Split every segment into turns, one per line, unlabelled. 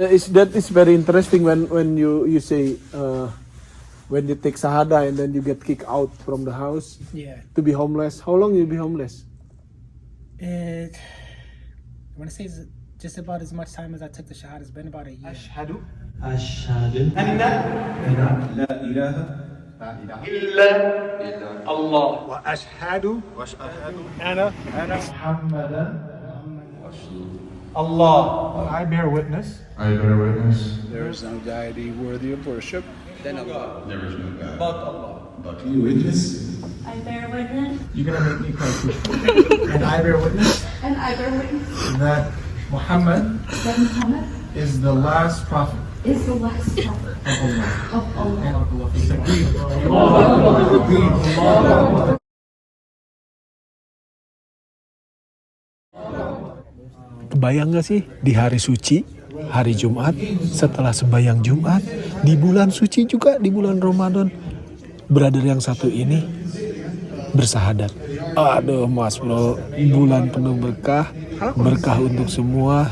That is very interesting when you say when you take Shahada and then you get kicked out from the house.
Yeah.
To be homeless. How long you be homeless?
I want to say it's just about as much time as I took the Shahada. It's been about a year.
أشهد أن لا إله إلا الله وأشهد أن محمدا الله. I bear witness.
There is no deity worthy of worship.
Then Allah.
There is no God.
But Allah.
But you witness.
I bear witness,
You're gonna make me cry. And I bear witness
and I bear witness
that Muhammad
that Muhammad
is the last prophet
is the last prophet
of Allah.
of Allah.
And Allah.
Kebayang gak sih di hari suci, hari Jumat, setelah sembahyang Jumat, di bulan suci juga, di bulan Ramadan, brother yang satu ini bersyahadat. Aduh mas bro, bulan penuh berkah, berkah untuk semua.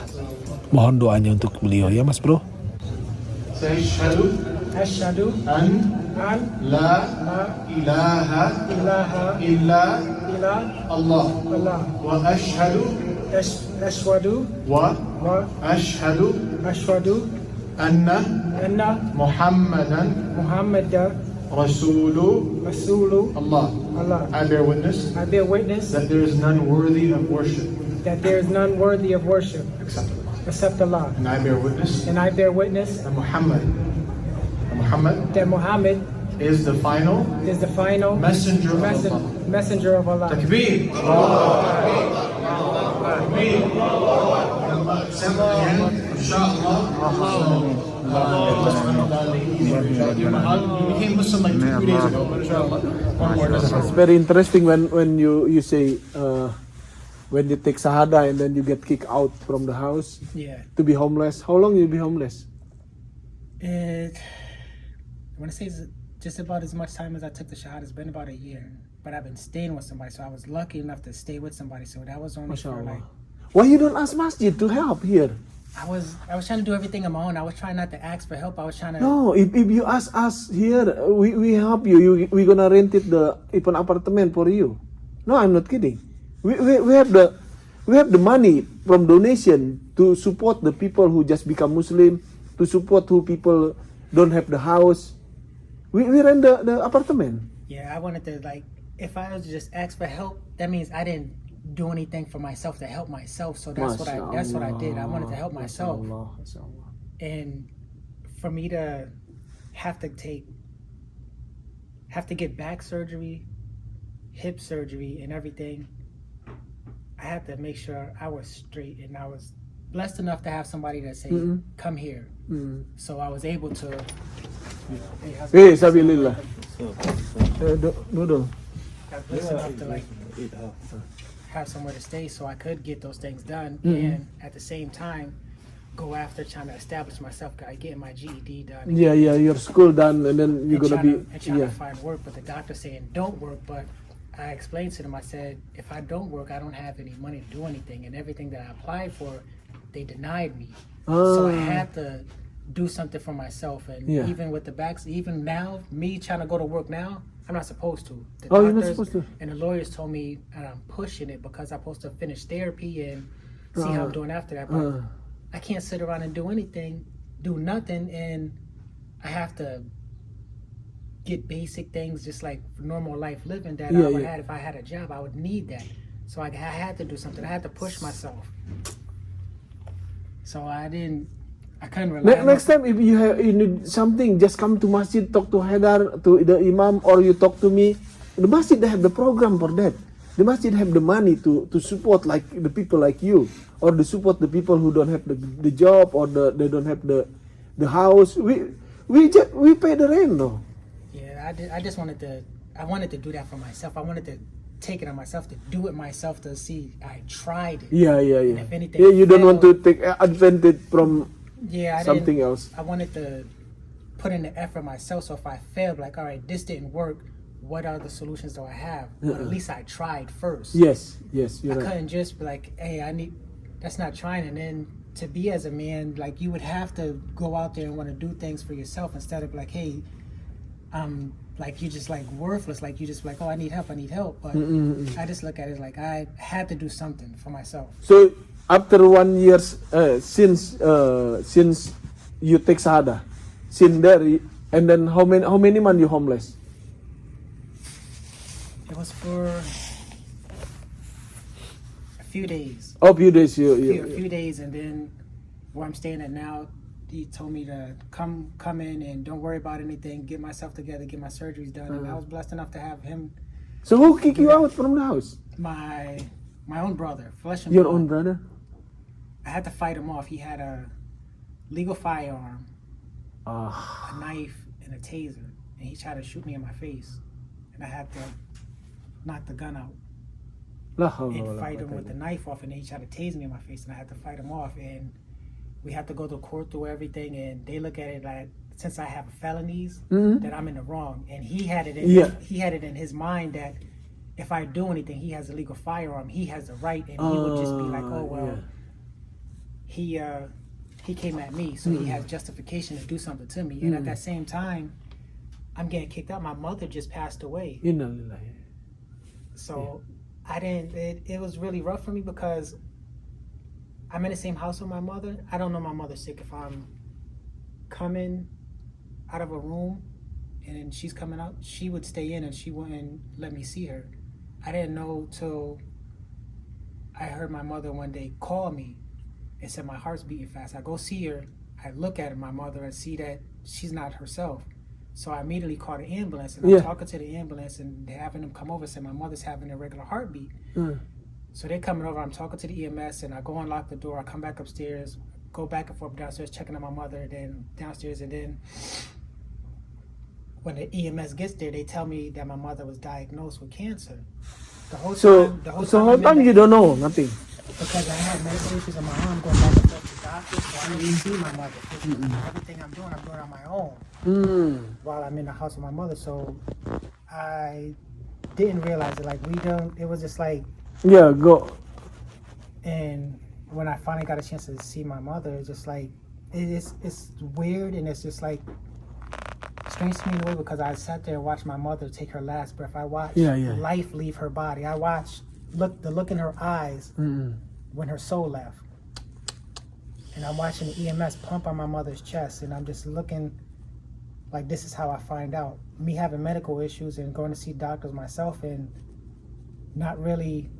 Mohon doanya untuk beliau ya mas bro.
أشهد أن لا إله إلا الله وأشهد أن محمدا رسول الله. I bear witness that there is none worthy of worship except Allah. And I bear witness that Muhammad is the final messenger of Allah. Takbir. You became Muslim like 2 days ago, but inshallah, one more doesn't
It's very interesting when you say when you take Shahada and then you get kicked out from the house.
Yeah.
To be homeless. How long you be homeless?
I want to say it's just about as much time as I took the Shahada. It's been about a year. But I've been staying with somebody, so I was lucky enough to stay with somebody. So that was only for like...
Why you don't ask masjid to help here?
I was trying to do everything on my own. I was trying not to ask for help. I was trying to...
No, if you ask us here, we help you. We gonna rent it an apartment for you. No, I'm not kidding. We have the money from donation to support the people who just become Muslim, to support who people don't have the house. We rent the apartment.
Yeah, I wanted to like, if I was to just ask for help, that means I didn't do anything for myself to help myself. So that's what I did. I wanted to help myself. And for me to have to get back surgery, hip surgery and everything, I had to make sure I was straight, and I was blessed enough to have somebody that say, come here. So I was able to
Hey, Sabilillah. Noodle.
got blessed enough to like have somewhere to stay, so I could get those things done, and at the same time go after trying to establish myself, getting my GED done.
Yeah, your school done, and then you're gonna be
trying to find work. But the doctor saying don't work. But I explained to them, I said, if I don't work, I don't have any money to do anything, and everything that I applied for, they denied me. So I had to do something for myself. And even with the backs, even now, me trying to go to work now, I'm not supposed to. The
you're not supposed to.
And the lawyers told me, and I'm pushing it because I'm supposed to finish therapy and see how I'm doing after that. But I can't sit around and do nothing, and I have to get basic things just like normal life living that I would have if I had a job. I would need that. So I had to do something. I had to push myself. So I couldn't rely.
Next time, if you need something, just come to masjid, talk to Haidar, to the imam, or you talk to me. The masjid, they have the program for that. The masjid have the money to support like the people like you, or to support the people who don't have the job, or they don't have the house. We pay the rent though.
Yeah, I just wanted to do that for myself. I wanted to take it on myself, to do it myself, to see I tried it.
Yeah.
And if anything
You don't want to
failed,
take advantage from something else.
I wanted to put in the effort myself. So if I failed, like, all right, this didn't work, what are the solutions do I have? But at least I tried first.
Yes, you're
I
right.
couldn't just be like, hey, that's not trying, and then to be as a man, like you would have to go out there and want to do things for yourself instead of like, hey, like you just like worthless, like you just like, oh, I need help. But I just look at it like I had to do something for myself.
So after 1 year since you take Shahada, since there, and then how many months you homeless?
It was for a few days.
Oh, few days
A few days, and then where I'm staying at now, he told me to come in and don't worry about anything, get myself together, get my surgeries done, and I was blessed enough to have him.
So who kicked you out from the house?
My own brother, flesh and
Your
blood.
own brother?
I had to fight him off. He had a legal firearm, a knife, and a taser, and he tried to shoot me in my face, and I had to knock the gun out and fight him with the knife off, and then he tried to tase me in my face, and I had to fight him off, and we had to go to court through everything, and they look at it like, since I have felonies, that I'm in the wrong, and he had it in his mind that if I do anything, he has a legal firearm, he has the right, and he would just be like, oh well, he came at me, so he has justification to do something to me, and at that same time, I'm getting kicked out. My mother just passed away, so I didn't. It was really rough for me because I'm in the same house with my mother. I don't know my mother's sick. If I'm coming out of a room and she's coming out, she would stay in and she wouldn't let me see her. I didn't know till I heard my mother one day call me and said my heart's beating fast. I go see her. I look at my mother and see that she's not herself. So I immediately called the ambulance, and I'm talking to the ambulance and they're having them come over and say my mother's having a regular heartbeat. So they're coming over, I'm talking to the EMS, and I go and lock the door, I come back upstairs, go back and forth downstairs, checking on my mother, then downstairs, and then when the EMS gets there, they tell me that my mother was diagnosed with cancer. The whole time
you don't know nothing?
Because I had medical issues on my arm, going back and forth to doctors, so I didn't see my mother. Everything I'm doing on my own while I'm in the house with my mother. So I didn't realize it. Like it was just like,
go.
And when I finally got a chance to see my mother, it's just like, it's weird, and it's just like strange to me in a way because I sat there and watched my mother take her last breath. I watched life leave her body. I watched the look in her eyes when her soul left. And I'm watching the EMS pump on my mother's chest, and I'm just looking like this is how I find out. Me having medical issues and going to see doctors myself and not really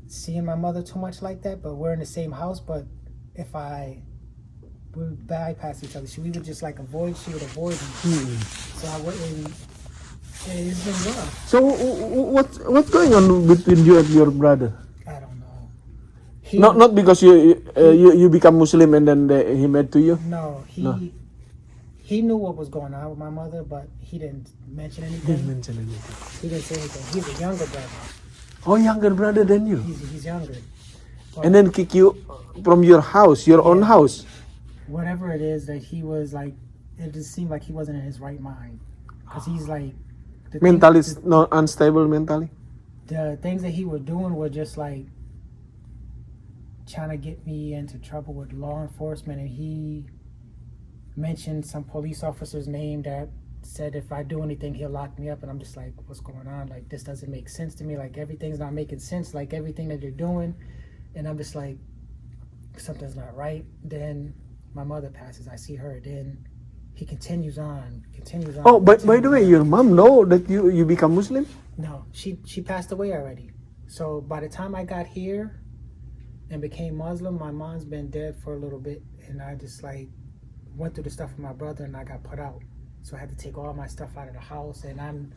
seeing my mother too much like that, but we're in the same house, but if we would bypass each other, we would just like avoid, she would avoid me. So I wouldn't, it's been rough.
So what's going on between you and your brother?
I don't know.
Not because you become Muslim and then he made to you?
No, he knew what was going on with my mother, but he didn't mention anything. He didn't say anything. He's a younger brother.
Oh, younger brother than you?
He's younger. But
and then kick you from your house, your own house?
Whatever it is that he was like, it just seemed like he wasn't in his right mind. Because he's like...
Mentally not unstable mentally?
The things that he was doing were just like trying to get me into trouble with law enforcement, and he mentioned some police officer's name that said if I do anything he'll lock me up, and I'm just like, what's going on? Like, this doesn't make sense to me. Like, everything's not making sense, like everything that you're doing. And I'm just like, something's not right. Then my mother passes, I see her, then he continues on.
Oh, but by the way, your mom know that you become Muslim?
No, she passed away already. So by the time I got here and became Muslim, my mom's been dead for a little bit, and I just like went through the stuff with my brother, and I got put out. So I had to take all my stuff out of the house, and I'm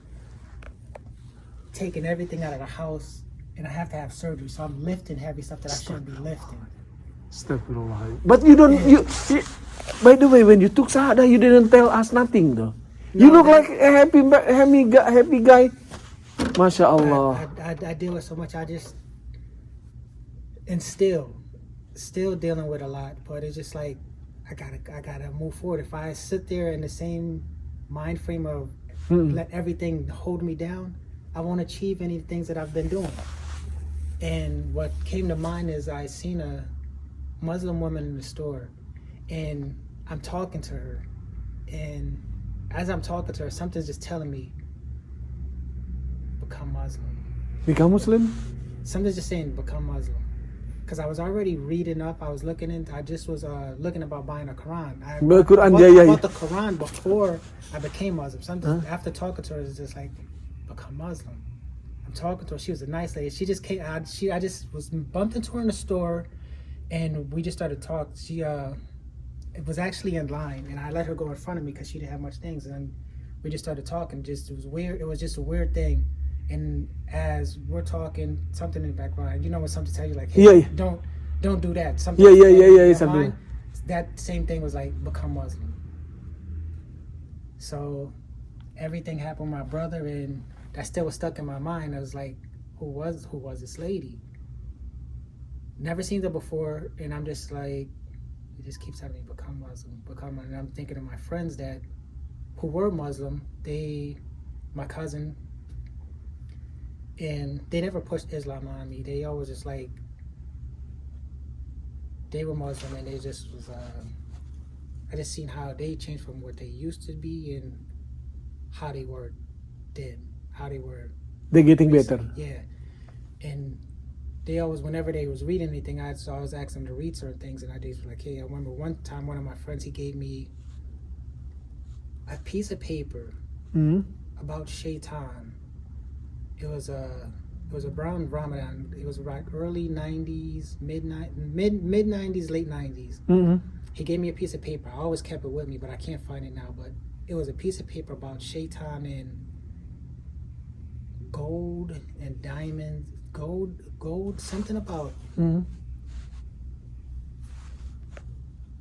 taking everything out of the house, and I have to have surgery. So I'm lifting heavy stuff that I shouldn't be lifting.
But you don't. By the way, when you took Shahada, you didn't tell us nothing, though. You look like a happy guy. Masya Allah.
I deal with so much. And still dealing with a lot. But it's just like I gotta move forward. If I sit there in the same mind frame of let everything hold me down, I won't achieve any things that I've been doing. And what came to mind is I seen a Muslim woman in the store, and I'm talking to her, and as I'm talking to her, something's just telling me, become Muslim.
Become Muslim?
Something's just saying, become Muslim. Because I was already reading up, I just was looking about buying a Quran. I bought the Quran before I became Muslim. After talking to her, it's just like, become Muslim. I'm talking to her, she was a nice lady. She just came, I just was bumped into her in the store, and we just started talking. She it was actually in line, and I let her go in front of me because she didn't have much things, and we just started talking. It was weird. It was just a weird thing. And as we're talking, something in the background, you know, when something tells you like, hey, don't do that. Something
something.
That same thing was like, become Muslim. So everything happened with my brother, and that still was stuck in my mind. I was like, who was this lady? Never seen her before, and I'm just like, it just keeps telling me, become Muslim, become Muslim. And I'm thinking of my friends who were Muslim. My cousin, and they never pushed Islam on me. They always just like, they were Muslim, and they just was, I just seen how they changed from what they used to be and how they were then, how they were.
They're getting better.
Yeah. And they always, whenever they was reading anything, I always asked them to read certain things, and I just was like, hey, I remember one time one of my friends, he gave me a piece of paper about shaitan. It was around Ramadan. It was like early 90s, mid 90s, late 90s.
Mm-hmm.
He gave me a piece of paper. I always kept it with me, but I can't find it now. But it was a piece of paper about shaitan and gold and diamonds. Gold, something about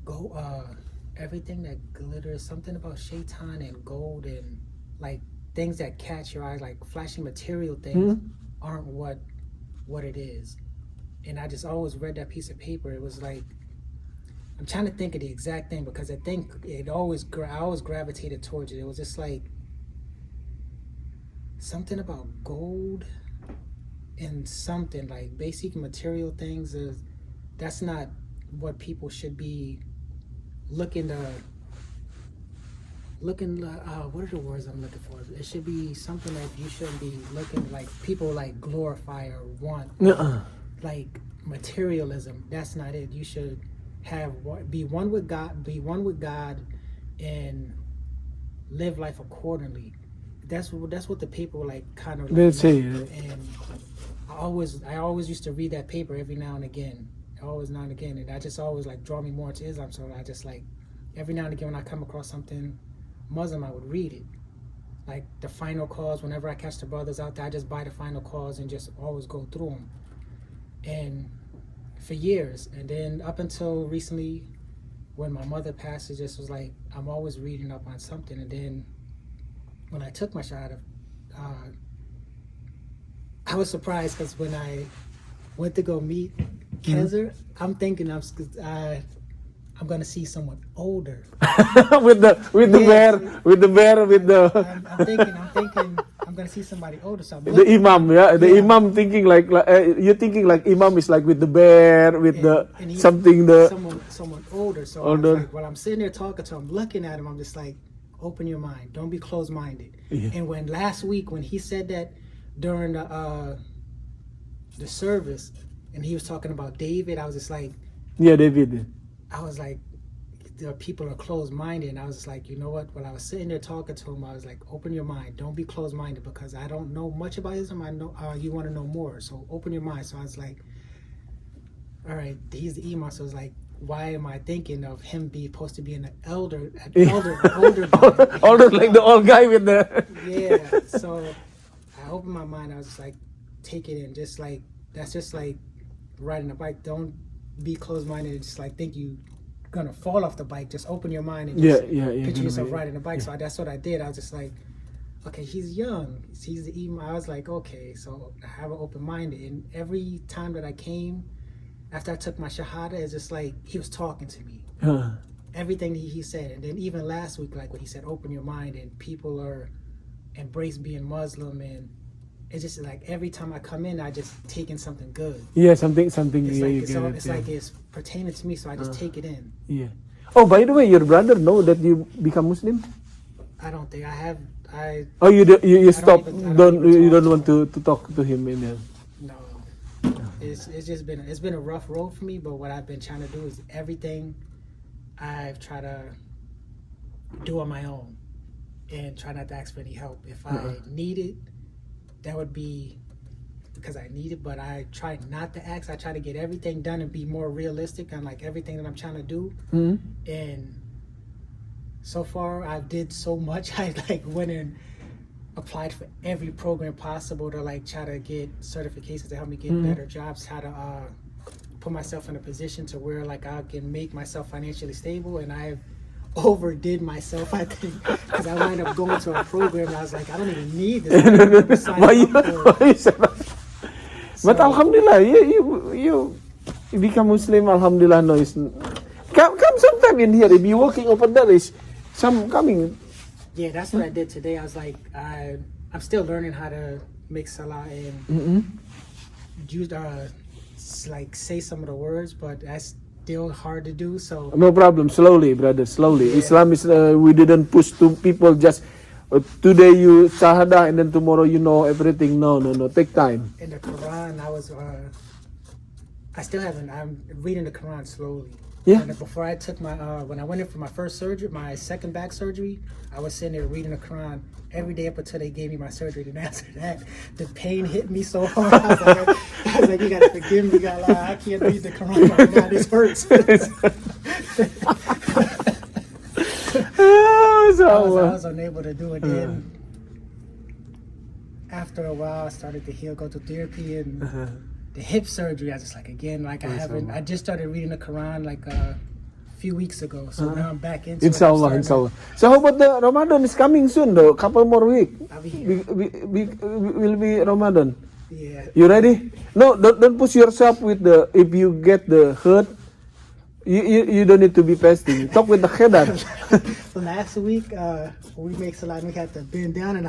gold, everything that glitters, something about shaitan and gold, and like things that catch your eyes, like flashing material things aren't what it is. And I just always read that piece of paper. It was like, I'm trying to think of the exact thing, because I think I always gravitated towards it. It was just like something about gold and something like basic material things. That's not what people should be looking, what are the words I'm looking for? It should be something that you shouldn't be looking like people like glorify or want. Like materialism. That's not it. You should be one with God and live life accordingly. That's what the paper like kind of like.
They'll say.
And I always used to read that paper every now and again. And that just always like draw me more into Islam. So I just like every now and again when I come across something Muslim, I would read it. Like the final cause, whenever I catch the brothers out there, I just buy the final cause and just always go through them. And for years, and then up until recently, when my mother passed, it just was like, I'm always reading up on something. And then when I took my Shahada, I was surprised, because when I went to go meet Kenzer, I'm thinking I'm gonna see someone older.
with the bear.
I'm thinking I'm gonna see somebody older. So
the imam, imam thinking like you're thinking like imam is like with the bear, with
someone older. So
older.
I was like, while I'm sitting there talking to him, looking at him, I'm just like, open your mind, don't be closed-minded.
Yeah.
And when last week when he said that during the service, and he was talking about David, I was just like,
David.
I was like, the people are closed-minded, and I was just like, you know what? While I was sitting there talking to him, I was like, open your mind, don't be closed-minded, because I don't know much about Islam. I know you want to know more, so open your mind. So I was like, all right, he's the imam. So I was like, why am I thinking of him supposed to be an older guy?
Older like the old guy with the.
Yeah. So I opened my mind. I was just like, take it in. Just like that's just like riding a bike. Don't be closed-minded and just like think you gonna fall off the bike. Just open your mind and just picture yourself riding a bike. So that's what I did. I was just like, okay, he's young. He's the imam. I was like, okay, so I have an open mind. And every time that I came, after I took my Shahada, it's just like he was talking to me. Everything he said. And then even last week, like when he said, open your mind, and people are embrace being Muslim, and it's just like every time I come in, I just take in something good.
Yeah, something.
It's
Yeah, you
like
get it,
it's
yeah.
like it's pertaining to me, so I just take it in.
Yeah. Oh, by the way, your brother know that you become Muslim?
I don't think I have.
Oh, you stop.
I don't even
You
talk
don't want
to
to talk to him in there.
No. It's just been a rough road for me, but what I've been trying to do is everything I've tried to do on my own and try not to ask for any help. If I need it, that would be because I need it, but I try not to ask. I try to get everything done and be more realistic on like everything that I'm trying to do. And so far I did so much. I like went and applied for every program possible to like try to get certifications to help me get better jobs, how to put myself in a position to where like I can make myself financially stable. And I've overdid myself, I think, because I wound up going to a program and I was like, I don't even need this. I don't even sign
Why you?
up for it.
But alhamdulillah, you become Muslim. Alhamdulillah, no, it's come sometime in here. If you working over there, is some coming.
Yeah, that's what I did today. I was like, I'm still learning how to make salah and use like say some of the words, but that's still hard to do. So
No problem. Slowly, brother. Slowly.
Yeah.
Islam is we didn't push to people just today you Shahada and then tomorrow you know everything. No. Take time.
in the Quran, I still haven't. I'm reading the Quran slowly.
Yeah.
And before I took my, when I went in for my first surgery, my second back surgery, I was sitting there reading the Quran every day up until they gave me my surgery. And after that, the pain hit me so hard. I was like, you gotta forgive me, God. I can't read the Quran right now. This hurts. I was unable to do it. Then after a while, I started to heal, go to therapy, and the hip surgery. I was just like, again, like I just started reading the Quran like a few weeks ago, so now I'm back into
Inshallah,
it.
inshallah. So how about the Ramadan is coming soon though? Couple more weeks.
I'll be here.
Will be Ramadan.
Yeah.
You ready? No, don't push yourself with the. If you get the hurt, you don't need to be fasting. Talk with the header.
Last week, we make salah and we had to bend down, and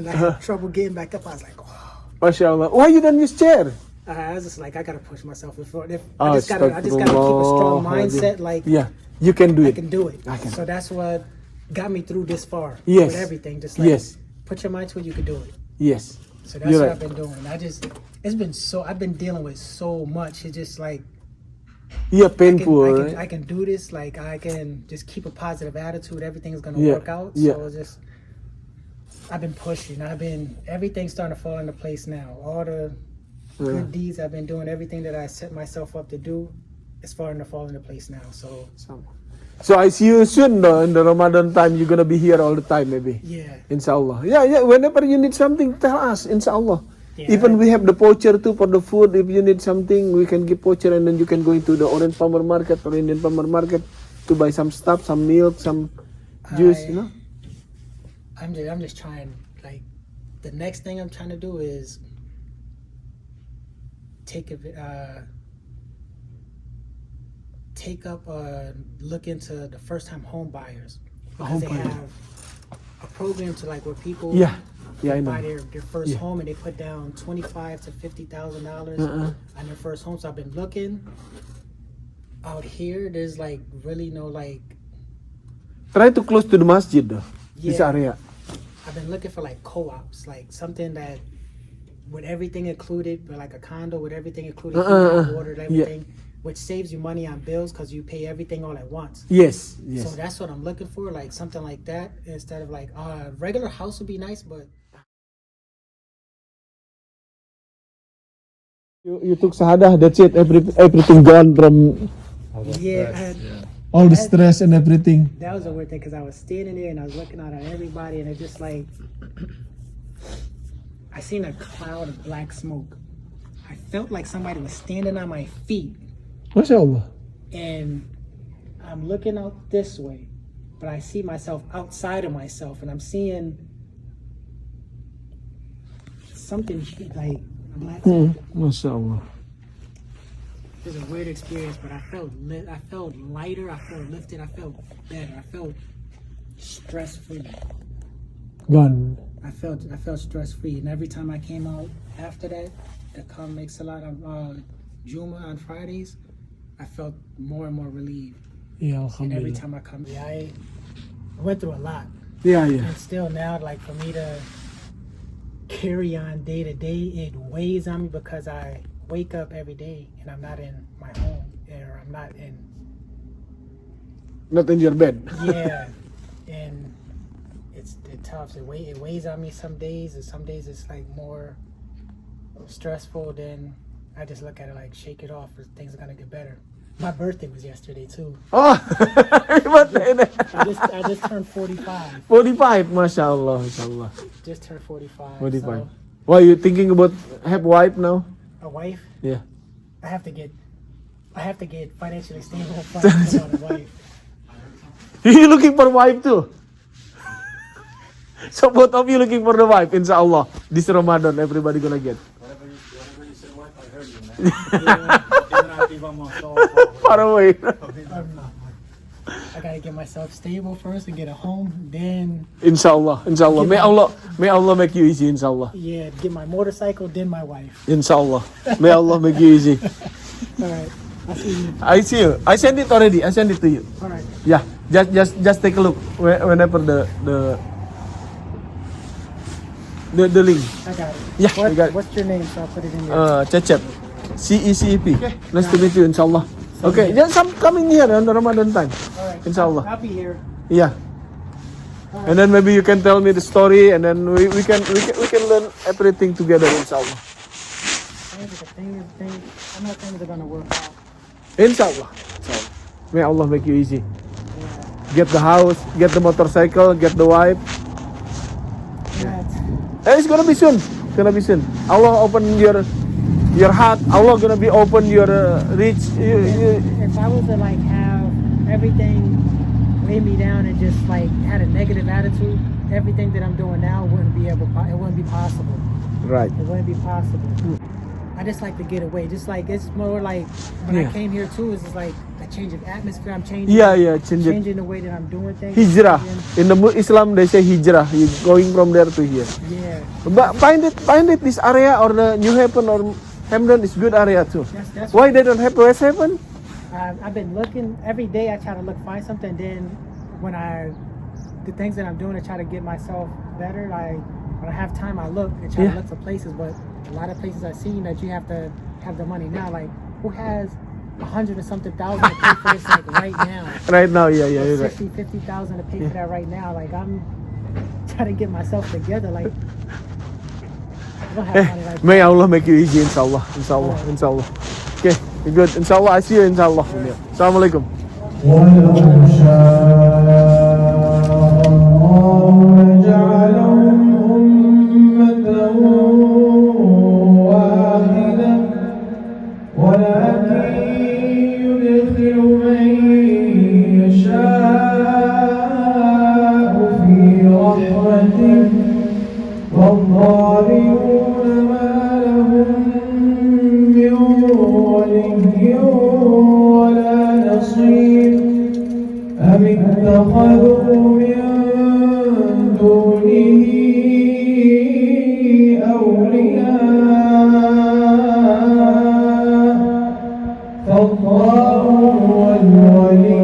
I had trouble getting back up. I was like, oh.
Mashallah. Why you don't use chair?
I was just like, I gotta push myself.
Oh,
I just gotta keep a strong
Astaghfirullah.
mindset. Like,
Yeah, you can do
I
it.
can do it.
I can.
So that's what got me through this far.
Yes.
With everything, just like
Yes.
put your mind to it, you can do it.
Yes.
So that's
You're
what
right.
I've been doing. I've been dealing with so much. It's just like
Yeah, painful. Right?
I can do this. Like I can just keep a positive attitude. Everything's gonna
Yeah,
work out.
yeah.
So it's just I've been pushing. Everything's starting to fall into place now. All the good deeds I've been doing, everything that I set myself up to do, is starting to fall into place now.
So I see you soon though in the Ramadan time. You're gonna be here all the time, maybe.
Yeah.
Inshallah. Yeah. Whenever you need something, tell us. Inshallah.
Yeah.
Even we have the poacher too for the food. If you need something, we can give poacher, and then you can go into the Orange Farmer Market or Indian Farmer Market to buy some stuff, some milk, some juice. You know.
I'm just trying. Like the next thing I'm trying to do is look into the first time home buyers, because they have a program to like where people
Yeah, I know.
buy their first home, and they put down $25,000 to $50,000 on their first home. So I've been looking out here. There's like really no like.
Try to close to the masjid though. This
Yeah.
area.
I've been looking for like co-ops, like something that with everything included, but like a condo with everything included, water, and everything, which saves you money on bills because you pay everything all at once.
Yes.
So that's what I'm looking for, like something like that, instead of like a regular house would be nice, but
You took Shahada. That's it. Everything gone from all the stress and everything.
that was a weird thing because I was standing there and I was looking out at everybody, and it just like I seen a cloud of black smoke. I felt like somebody was standing on my feet.
Mashallah.
And I'm looking out this way, but I see myself outside of myself, and I'm seeing something like black.
Mashallah.
It was a weird experience, but I felt lighter, I felt lifted, I felt better, I felt stress free.
Gone.
I felt stress free, and every time I came out after that to come make salat on Juma on Fridays, I felt more and more relieved.
Ya
And every
alhamdulillah.
time I come, I went through a lot,
Ya ya.
and still now, like for me to carry on day to day, it weighs on me because I wake up every day and I'm not in my home, or I'm not in.
Not in your bed.
Yeah, and it's tough. It weighs on me some days, and some days it's like more stressful. Then I just look at it like shake it off, or things are gonna get better. My birthday was yesterday too.
Oh,
I just turned 45.
45, Masya Allah, Masya Allah.
Just turned 45.
45.
So
Why you thinking about have wife now?
a wife.
Yeah.
I have to get financially stable first to get a wife.
You looking for wife too? So both of you looking for the wife, inshallah. This Ramadan, everybody gonna get.
Whatever you said, wife, I heard you, man.
Far away.
I gotta get myself stable first and get a home. Then
Inshallah, inshallah. May Allah make you easy, inshallah.
yeah, get my motorcycle. Then my wife.
Inshallah. May Allah make you easy.
All right. I'll see you.
I see you. I sent it already. I sent it to you.
All right.
Yeah. Just take a look whenever the link.
I got it.
Yeah, you got it.
What's your name? So I'll put it in there.
Cecep. CECEP. Nice to meet you, inshallah. Okay, just coming here on the Ramadan time.
All right.
Inshallah.
I'll be here.
Yeah. And then maybe you can tell me the story, and then we can learn everything together, inshallah.
I know things are gonna work out.
Inshallah. May Allah make you easy. Get the house, get the motorcycle, get the wife.
Yeah.
It's gonna be soon. Allah open your heart. Allah gonna be open your reach.
If I was to like have everything weigh me down and just like had a negative attitude, everything that I'm doing now wouldn't be possible.
Right.
It wouldn't be possible. I just like to get away. Just like it's more like when I came here too. It's just like a change of atmosphere. I'm changing.
Yeah. Change it.
Changing the way that I'm doing things.
Hijrah. In the Islam they say hijrah. You going from there to here.
Yeah.
But find it this area or the New Haven or Hamden is good area too.
That's
Why they don't have West Haven?
I've been looking every day. I try to find something. Then when the things that I'm doing to try to get myself better, like when I have time, I look and try to look for places. But a lot of places I've seen that you have to have the money now. Like who has 100 or something thousand to pay for this like right now?
Right now, yeah, you're right.
50,000 to pay for that right now. Like I'm trying to get myself together. Like I don't have money like
May Allah make you easy, inshallah. Okay, you're good. Inshallah, I see you, inshallah. Assalamu alaikum.
ولو شاء الله لجعلهم أمة واحدة ولكن يدخل من يشاء في رحمته والظالمون ما لهم من ولي ولا نصير أم اتخذوا من دونه أولياء فالله هو الولي